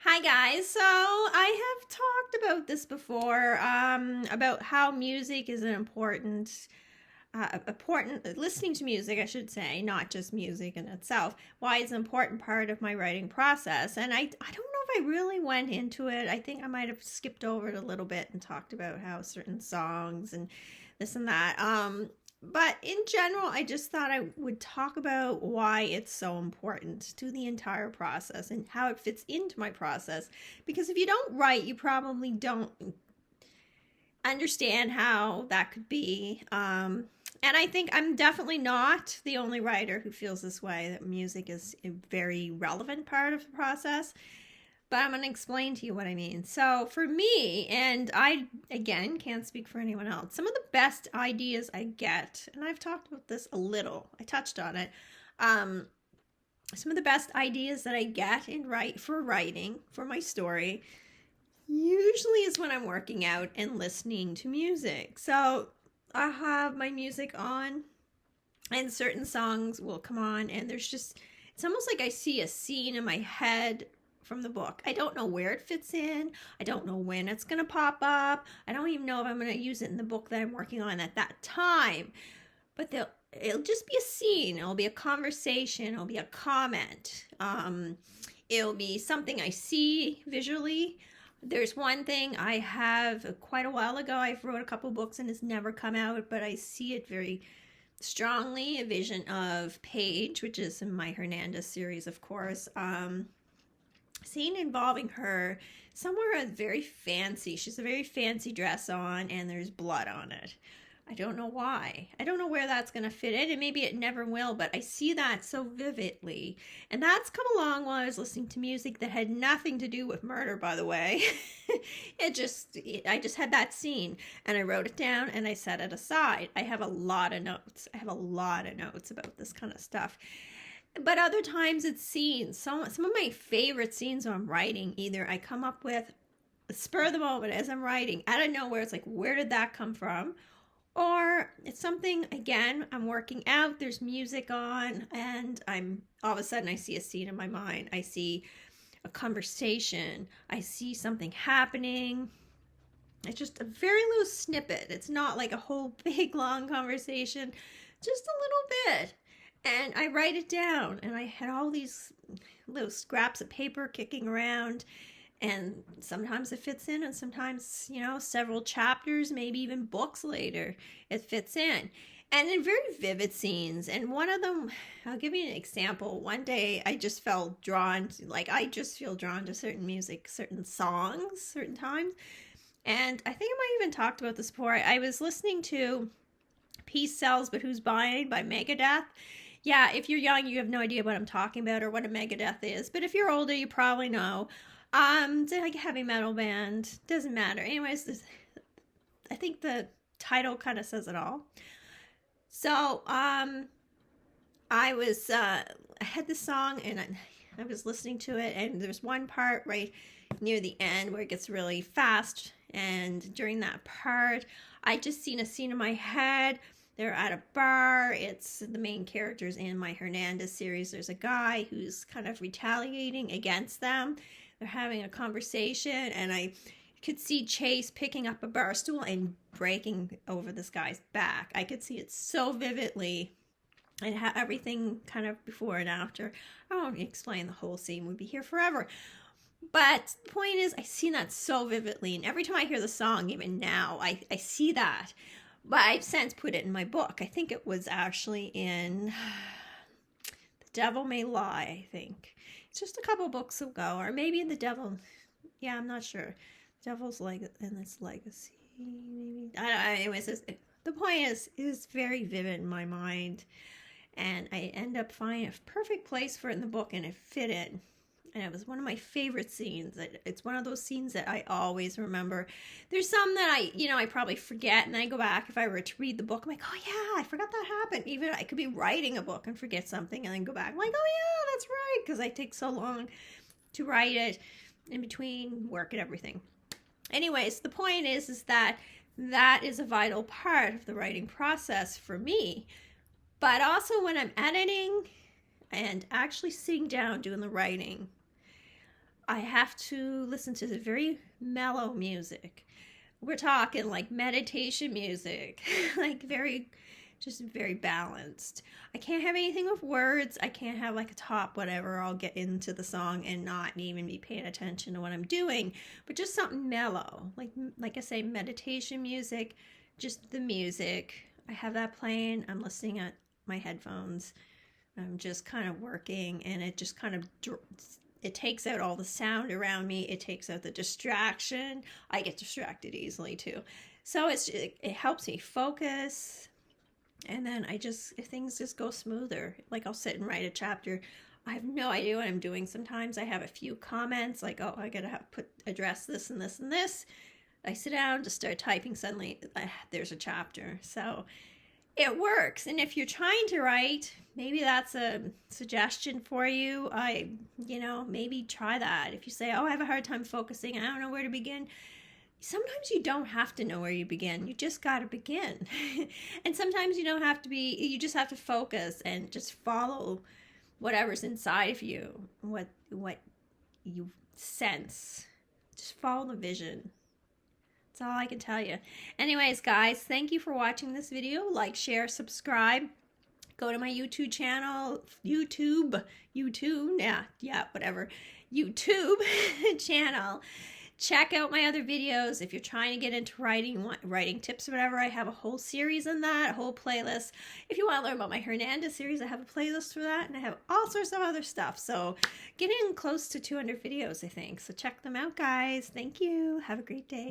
Hi guys. So I have talked about this before, about how music is an important listening to music, I should say, not just music in itself. Why it's an important part of my writing process, and I don't know if I really went into it. I think I might have skipped over it a little bit and talked about how certain songs and this and that. But in general, I just thought I would talk about why it's so important to the entire process and how it fits into my process. Because if you don't write, you probably don't understand how that could be. And I think I'm definitely not the only writer who feels this way, that music is a very relevant part of the process. But I'm going to explain to you what I mean. So, for me, and I, again, can't speak for anyone else, some of the best ideas I get, and I've talked about this a little, I touched on it. Some of the best ideas that I get for writing, for my story, usually is when I'm working out and listening to music. So, I have my music on, and certain songs will come on, and it's almost like I see a scene in my head from the book. I don't know where it fits in. I don't know when it's going to pop up. I don't even know if I'm going to use it in the book that I'm working on at that time. But it'll just be a scene. It'll be a conversation. It'll be a comment. It'll be something I see visually. There's one thing I have quite a while ago. I've wrote a couple books and it's never come out, but I see it very strongly. A vision of Paige, which is in my Hernandez series, of course. Scene involving her somewhere very fancy. She's a very fancy dress on, and there's blood on it. I don't know why. I don't know where that's going to fit in, and maybe it never will, but I see that so vividly. And that's come along while I was listening to music that had nothing to do with murder, by the way. I just had that scene, and I wrote it down, and I set it aside. I have a lot of notes. I have a lot of notes about this kind of stuff. But other times it's scenes. Some of my favorite scenes when I'm writing, either I come up with spur of the moment as I'm writing, out of nowhere, it's like, where did that come from? Or it's something, again, I'm working out, there's music on, and all of a sudden I see a scene in my mind. I see a conversation. I see something happening. It's just a very little snippet. It's not like a whole big long conversation, just a little bit. And I write it down, and I had all these little scraps of paper kicking around, and sometimes it fits in, and sometimes, several chapters, maybe even books later, it fits in. And in very vivid scenes, and one of them, I'll give you an example. One day I just felt drawn to, I just feel drawn to certain music, certain songs, certain times. And I think I might even talked about this before. I was listening to Peace Sells, But Who's Buying by Megadeth. Yeah, if you're young, you have no idea what I'm talking about or what a Megadeth is. But if you're older, you probably know. It's like a heavy metal band. Doesn't matter. Anyways, I think the title kind of says it all. So, I had this song, and I was listening to it, and there's one part right near the end where it gets really fast. And during that part, I just seen a scene in my head. They're at a bar. It's the main characters in my Hernandez series. There's a guy who's kind of retaliating against them. They're having a conversation, and I could see Chase picking up a bar stool and breaking over this guy's back. I could see it so vividly, and everything kind of before and after. I won't explain the whole scene. We'd be here forever. But the point is, I see that so vividly, and every time I hear the song, even now, I see that. But I've since put it in my book. I think it was actually in The Devil May Lie, I think. It's just a couple books ago, or maybe in The Devil. Yeah, I'm not sure. Devil's in its Legacy, maybe. I don't know. Anyways, the point is, it was very vivid in my mind. And I end up finding a perfect place for it in the book, and it fit in. And it was one of my favorite scenes. It's one of those scenes that I always remember. There's some that I probably forget, and then I go back. If I were to read the book, I'm like, oh yeah, I forgot that happened. Even I could be writing a book and forget something, and then go back. I'm like, oh yeah, that's right, because I take so long to write it in between work and everything. Anyways, the point is that is a vital part of the writing process for me. But also when I'm editing and actually sitting down doing the writing, I have to listen to the very mellow music. We're talking like meditation music, like just very balanced. I can't have anything with words. I can't have like a top whatever. I'll get into the song and not even be paying attention to what I'm doing, but just something mellow. Like I say, meditation music, just the music. I have that playing. I'm listening at my headphones. I'm just kind of working, and it just kind of it takes out all the sound around me. It takes out the distraction. I get distracted easily too. So it helps me focus. And then things just go smoother. Like I'll sit and write a chapter. I have no idea what I'm doing. Sometimes I have a few comments like, oh, I gotta address this and this and this. I sit down to start typing. Suddenly there's a chapter. So it works. And if you're trying to write, maybe that's a suggestion for you. Maybe try that. If you say, oh, I have a hard time focusing, I don't know where to begin. Sometimes you don't have to know where you begin. You just got to begin. And sometimes you don't have to you just have to focus and just follow whatever's inside of you, what you sense. Just follow the vision. That's all I can tell you. Anyways, guys, thank you for watching this video. Like, share, subscribe. Go to my YouTube channel, YouTube channel. Check out my other videos. If you're trying to get into writing, want writing tips or whatever, I have a whole series on that, a whole playlist. If you want to learn about my Hernandez series, I have a playlist for that, and I have all sorts of other stuff. So getting close to 200 videos, I think. So check them out, guys. Thank you. Have a great day.